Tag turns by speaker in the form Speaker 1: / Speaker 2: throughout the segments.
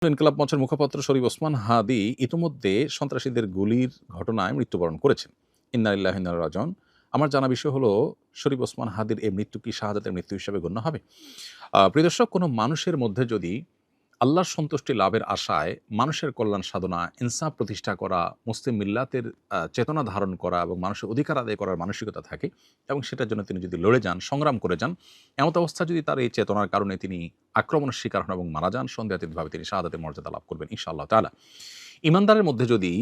Speaker 1: ইনকিলাব মঞ্চের মুখপাত্র শরীফ ওসমান হাদি ইতিমধ্যে সন্ত্রাসীদের গুলির ঘটনায় মৃত্যুবরণ করেছেন। ইন্না লিল্লাহি ওয়া ইন্না ইলাইহি রাজিউন। আমার জানা বিষয় হলো শরীফ ওসমান হাদির এই মৃত্যু কি শাহাদাতের মৃত্যু হিসেবে গণ্য হবে? প্রিয় দর্শক, কোনো মানুষের মধ্যে যদি আল্লাহর সন্তুষ্টি লাভের আশায় মানুষের কল্যাণ সাধনা, ইনসাফ প্রতিষ্ঠা করা, মুসলিম মিল্লাতের চেতনা ধারণ করা এবং মানুষের অধিকার আদায় করার মানসিকতা থাকে এবং সেটার জন্য তিনি যদি লড়ে যান, সংগ্রাম করে যান, এমত অবস্থা যদি তার এই চেতনার কারণে তিনি আক্রমণের শিকার হন এবং মারা যান, সন্দেহাতীতভাবে তিনি শাহাদাতের মর্যাদা লাভ করবেন ইনশাআল্লাহ তাআলা। ঈমানদারের মধ্যে যদি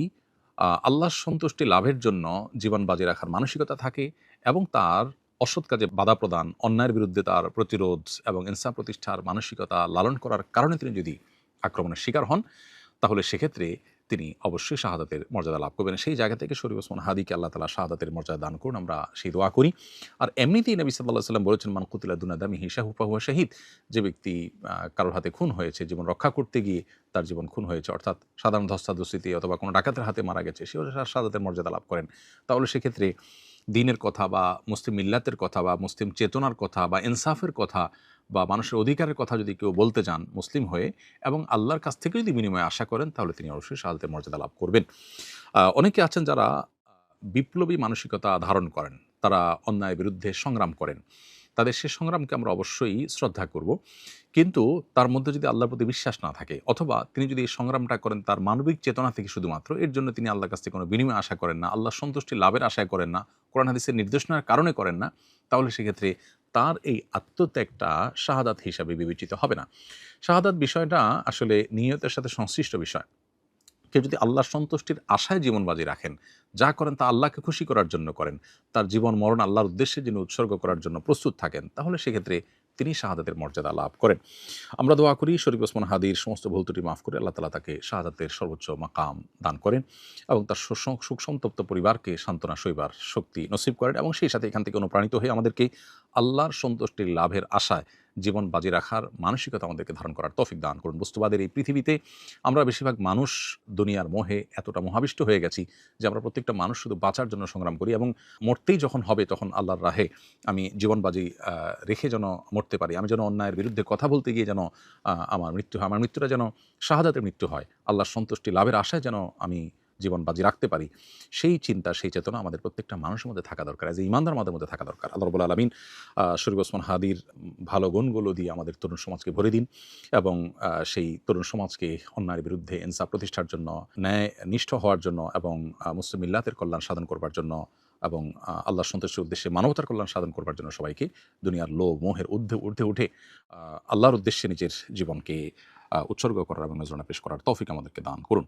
Speaker 1: আল্লাহর সন্তুষ্টি লাভের জন্য জীবন বাজি রাখার মানসিকতা থাকে এবং তার অসৎ কাজে বাধা প্রদান, অন্যায়ের বিরুদ্ধে তার প্রতিরোধ এবং ইনসাফ প্রতিষ্ঠার মানসিকতা লালন করার কারণে তিনি যদি আক্রমণের শিকার হন, তাহলে সেক্ষেত্রে তিনি অবশ্যই শাহাদাতের মর্যাদা লাভ করবেন। সেই জায়গা থেকে শরীফ ওসমান হাদিকে আল্লাহ তাআলা শাহাদাতের মর্যাদা দান করুন, আমরা সেই দোয়া করি। আর এমনিতেই নবী সাল্লাল্লাহু আলাইহি ওয়াসাল্লাম বলেছেন, মান কুতিলা দুনা দামিহি ফাহুয়া শাহিদ। যে ব্যক্তি কারোর হাতে খুন হয়েছে, জীবন রক্ষা করতে গিয়ে তার জীবন খুন হয়েছে, অর্থাৎ সাধারণ ধস্তাধস্তিতে অথবা কোনো ডাকাতের হাতে মারা গেছে, সেও শাহাদাতের মর্যাদা লাভ করেন। তাহলে সেক্ষেত্রে দ্বীনের কথা বা মুসলিম মিল্লাতের কথা বা মুসলিম চেতনার কথা বা ইনসাফের কথা বা মানুষের অধিকারের কথা যদি কেউ বলতে যান মুসলিম হয়ে এবং আল্লাহর কাছ থেকে যদি বিনিময়ে আশা করেন, তাহলে তিনি অবশ্যই শাহাদাতের মর্যাদা লাভ করবেন। অনেকে আছেন যারা বিপ্লবী মানসিকতা ধারণ করেন, তারা অন্যায়ের বিরুদ্ধে সংগ্রাম করেন। তাদের সে সংগ্রামকে আমরা অবশ্যই শ্রদ্ধা করব। কিন্তু তার মধ্যে যদি আল্লাহর প্রতি বিশ্বাস না থাকে অথবা তিনি যদি এই সংগ্রামটা করেন তার মানবিক চেতনা থেকে শুধুমাত্র, এর জন্য তিনি আল্লাহর কাছ থেকে কোনো বিনিময় আশা করেন না, আল্লাহর সন্তুষ্টি লাভের আশায় করেন না, কোরআন হাদিসের নির্দেশনার কারণে করেন না, তাহলে সেক্ষেত্রে তার এই আত্মত্যাগটা শাহাদাত হিসাবে বিবেচিত হবে না। শাহাদাত বিষয়টা আসলে নিয়তের সাথে সংশ্লিষ্ট বিষয়। কেউ যদি আল্লাহর সন্তুষ্টির আশায় জীবন বাজি রাখেন, যা করেন তা আল্লাহকে খুশি করার জন্য করেন, তার জীবন মরণ আল্লাহর উদ্দেশ্যে যিনি উৎসর্গ করার জন্য প্রস্তুত থাকেন, তাহলে সেক্ষেত্রে তিনি শাহাদাতের মর্যাদা লাভ করেন। আমরা দোয়া করি শরীফ ওসমান হাদির সমস্ত ভুল ত্রুটি মাফ করে আল্লাহ তাআলা তাকে শাহাদাতের সর্বোচ্চ মাকাম দান করেন এবং তার সুখ সন্তপ্ত পরিবারকে সান্ত্বনা সইবার শক্তি নসিব করেন এবং সেই সাথে এখান থেকে অনুপ্রাণিত হয়ে আমাদেরকে আল্লাহর সন্তুষ্টির লাভের আশায় জীবন বাজি রাখার মানসিকতা আমাদেরকে ধারণ করার তৌফিক দান করুন। বস্তুবাদের এই পৃথিবীতে আমরা বেশিরভাগ মানুষ দুনিয়ার মোহে এতটা মোহাবিষ্ট হয়ে গেছি যে আমরা প্রত্যেকটা মানুষ শুধু বাঁচার জন্য সংগ্রাম করি এবং মরতেই যখন হবে তখন আল্লাহর রাহে আমি জীবন বাজি রেখে যেন মরতে পারি, আমি যেন অন্যায়ের বিরুদ্ধে কথা বলতে গিয়ে যেন আমার মৃত্যু হয়, আমার মৃত্যুটা যেন শাহাদাতের মৃত্যু হয়, আল্লাহর সন্তুষ্টি লাভের আশায় যেন আমি জীবন বাজি রাখতে পারি, সেই চিন্তা সেই চেতনা আমাদের প্রত্যেকটা মানুষের মধ্যে থাকা দরকার, এজ এ ঈমানদার আমাদের মধ্যে থাকা দরকার। আল্লাহ রাব্বুল আলামিন শরীফ ওসমান হাদির ভালো গুণগুলো দিয়ে আমাদের তরুণ সমাজকে ভরে দিন এবং সেই তরুণ সমাজকে অন্যায়ের বিরুদ্ধে ইনসাফ প্রতিষ্ঠার জন্য, ন্যায় নিষ্ঠ হওয়ার জন্য এবং মুসলিম মিল্লাতের কল্যাণ সাধন করবার জন্য এবং আল্লাহর সন্তুষ্টির উদ্দেশ্যে মানবতার কল্যাণ সাধন করবার জন্য সবাইকে দুনিয়ার লোভ মোহের ঊর্ধ্বে উঠে আল্লাহর উদ্দেশ্যে নিজের জীবনকে উৎসর্গ করার এবং নজরানা পেশ করার তৌফিক আমাদেরকে দান করুন।